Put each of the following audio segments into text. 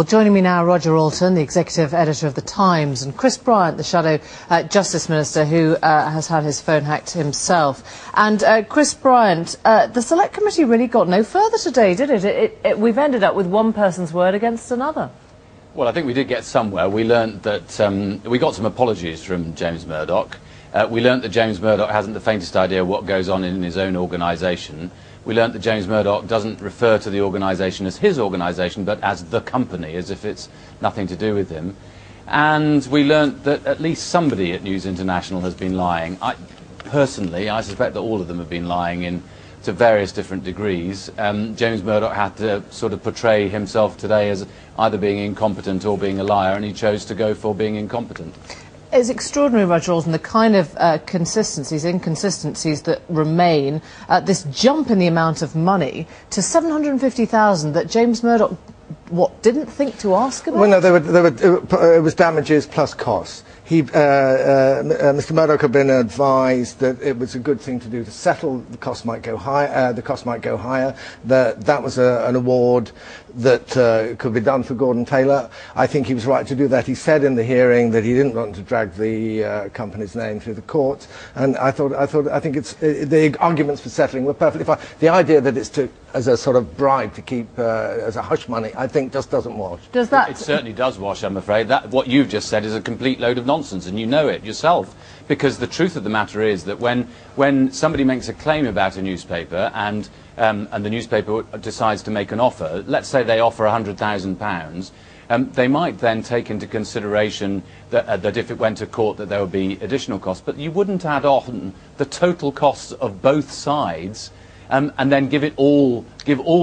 Well, joining me now, Roger Alton, the executive editor of The Times, and Chris Bryant, the Shadow Justice Minister, who has had his phone hacked himself. And Chris Bryant, the Select Committee really got no further today, did it? We've ended up with one person's word against another. Well, I think we did get somewhere. We learned that we got some apologies from James Murdoch. We learned that James Murdoch hasn't the faintest idea what goes on in his own organisation. We learnt that James Murdoch doesn't refer to the organisation as his organisation, but as the company, as if it's nothing to do with him. And we learnt that at least somebody at News International has been lying. Personally, I suspect that all of them have been lying to various different degrees. James Murdoch had to sort of portray himself today as either being incompetent or being a liar, and he chose to go for being incompetent. It's extraordinary, Roger Alton, the kind of inconsistencies that remain. This jump in the amount of money to $750,000 that James Murdoch, didn't think to ask about? Well, no, it was damages plus costs. Mr. Murdoch had been advised that it was a good thing to do to settle. The cost might go higher. That was an award that could be done for Gordon Taylor. I think he was right to do that. He said in the hearing that he didn't want to drag the company's name through the courts, and I think the arguments for settling were perfectly fine. The idea that it's as a sort of bribe to keep as a hush money, I think, just doesn't wash. Does that? It certainly does wash, I'm afraid. What you've just said is a complete load of nonsense, and you know it yourself. Because the truth of the matter is that when somebody makes a claim about a newspaper and the newspaper decides to make an offer, let's say they offer £100,000, they might then take into consideration that if it went to court that there would be additional costs, but you wouldn't add on the total costs of both sides and then give all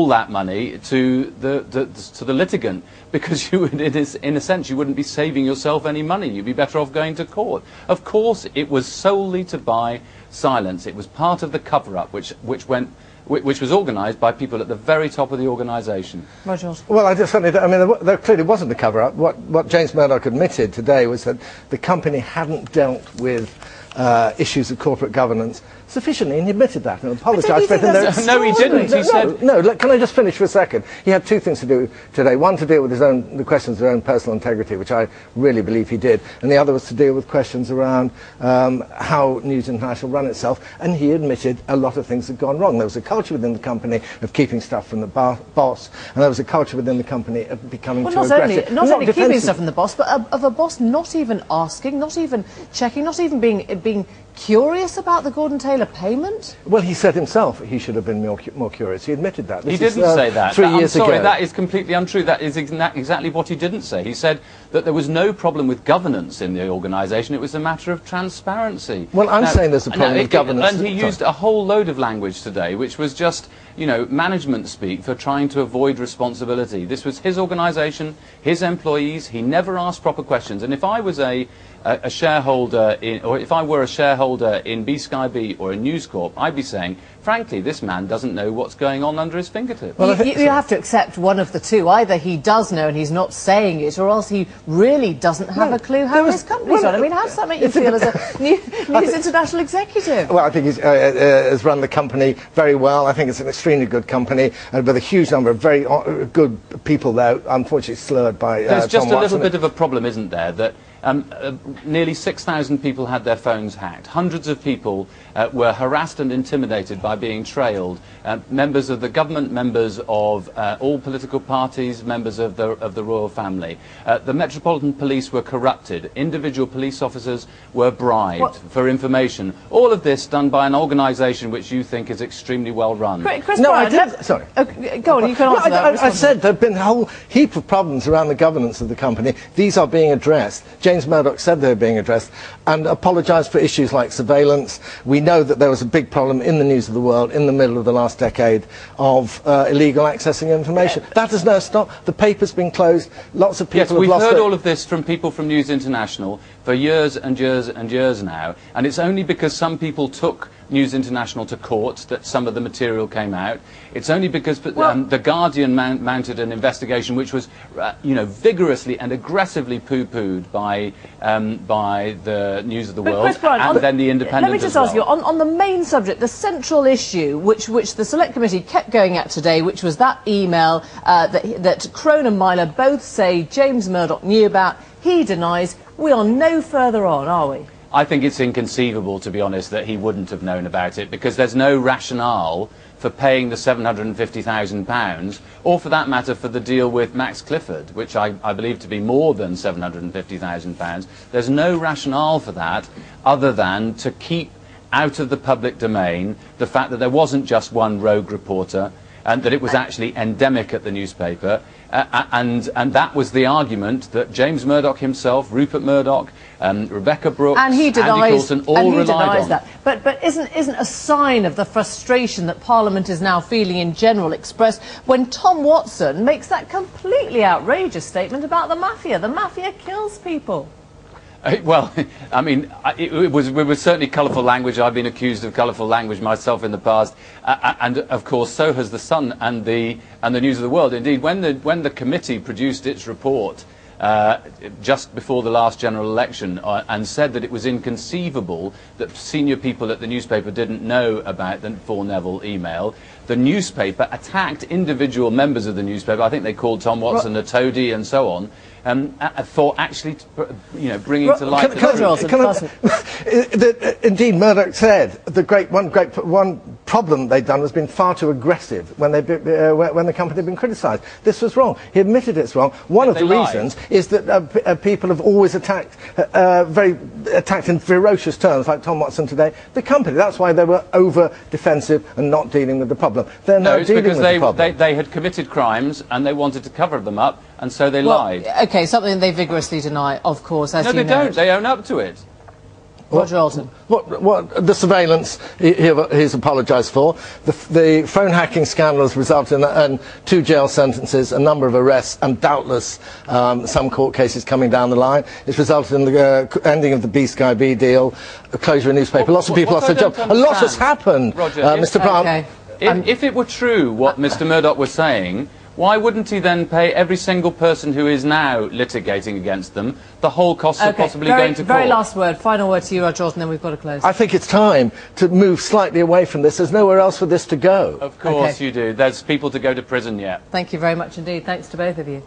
that money to the litigant, because you would, in a sense, you wouldn't be saving yourself any money. You'd be better off going to court. Of course, it was solely to buy silence. It was part of the cover-up, which was organised by people at the very top of the organisation. Well, there clearly wasn't a cover-up. What James Murdoch admitted today was that the company hadn't dealt with issues of corporate governance sufficiently, and he admitted that and apologised. No, he didn't. He said... No, can I just finish for a second? He had two things to do today. One, to deal with the questions of his own personal integrity, which I really believe he did, and the other was to deal with questions around how News International run itself, and he admitted a lot of things had gone wrong. There was a culture within the company of keeping stuff from the boss, and there was a culture within the company of becoming too aggressive. Not only keeping stuff from the boss, but of a boss not even asking, not even checking, not even being curious about the Gordon Taylor payment? Well, he said himself he should have been more curious. He admitted that. He didn't say that. 3 years ago. I'm sorry, that is completely untrue. That is exactly what he didn't say. He said that there was no problem with governance in the organisation. It was a matter of transparency. Well, I'm saying there's a problem with governance. And he used a whole load of language today, which was just, management speak for trying to avoid responsibility. This was his organisation, his employees. He never asked proper questions. And if I was a shareholder or if I were a shareholder in B Sky B or in News Corp, I'd be saying, frankly, this man doesn't know what's going on under his fingertips. Well, you have to accept one of the two. Either he does know and he's not saying it, or else he really doesn't have a clue how his company's run. I mean, how does that make you feel as a News International executive? Well, I think he has run the company very well. I think it's an extremely good company, and with a huge number of very good people there, unfortunately slurred by There's just Tom a little Watson. bit of a problem, isn't there, that nearly 6,000 people had their phones hacked. Hundreds of people were harassed and intimidated by being trailed. Members of the government, members of all political parties, members of the royal family. The Metropolitan Police were corrupted. Individual police officers were bribed for information. All of this done by an organisation which you think is extremely well run. Chris no, Bryant, I didn't. Sorry. Go on, you can answer that. I said there have been a whole heap of problems around the governance of the company. These are being addressed. James Murdoch said they were being addressed and apologised for issues like surveillance. We know that there was a big problem in the News of the World in the middle of the last decade of illegal accessing information. That has now stopped. The paper's been closed. Lots of people have lost we've heard all of this from people from News International for years and years and years now, and it's only because some people took News International to court that some of the material came out. It's only because the Guardian mounted an investigation which was, vigorously and aggressively poo-pooed by the News of the World, and then the Independent. Let me just ask you, on the main subject, the central issue, which the Select Committee kept going at today, which was that email that Crone and Myler both say James Murdoch knew about. He denies. We are no further on, are we? I think it's inconceivable, to be honest, that he wouldn't have known about it, because there's no rationale for paying the £750,000, or for that matter for the deal with Max Clifford, which I believe to be more than £750,000. There's no rationale for that other than to keep out of the public domain the fact that there wasn't just one rogue reporter, and that it was actually endemic at the newspaper, and that was the argument that James Murdoch himself, Rupert Murdoch, Rebecca Brooks, and he denies, Andy Coulson all relied on. That. But isn't a sign of the frustration that Parliament is now feeling in general expressed when Tom Watson makes that completely outrageous statement about the mafia? The mafia kills people. Well, I mean, it was certainly colourful language. I've been accused of colourful language myself in the past, and of course so has the Sun and the News of the World. Indeed, when the committee produced its report just before the last general election and said that it was inconceivable that senior people at the newspaper didn't know about the For Neville email, the newspaper attacked individual members of the newspaper. I think they called Tom Watson a toady and so on, for actually, bringing to light. Indeed, Murdoch said one problem they'd done was been far too aggressive when the company had been criticised. This was wrong. He admitted it's wrong. One of the reasons is that people have always attacked in ferocious terms, like Tom Watson today, the company. That's why they were over defensive and not dealing with the problem. They're now dealing with the problem. They had committed crimes and they wanted to cover them up, and so they lied. Okay, something they vigorously deny, of course, as you know. No, they don't. They own up to it. Roger Alton. What the surveillance he's apologised for. The phone hacking scandal has resulted in 2 jail sentences, a number of arrests, and doubtless some court cases coming down the line. It's resulted in the ending of the B-Sky B deal, the closure of a newspaper. Lots of people lost their jobs. A lot has happened, Roger, Mr. Bryant. If it were true what Mr. Murdoch was saying, why wouldn't he then pay every single person who is now litigating against them the whole cost of possibly going to court? Very last word, final word to you, Roger, and then we've got to close. I think it's time to move slightly away from this. There's nowhere else for this to go. Of course you do. There's people to go to prison yet. Thank you very much indeed. Thanks to both of you.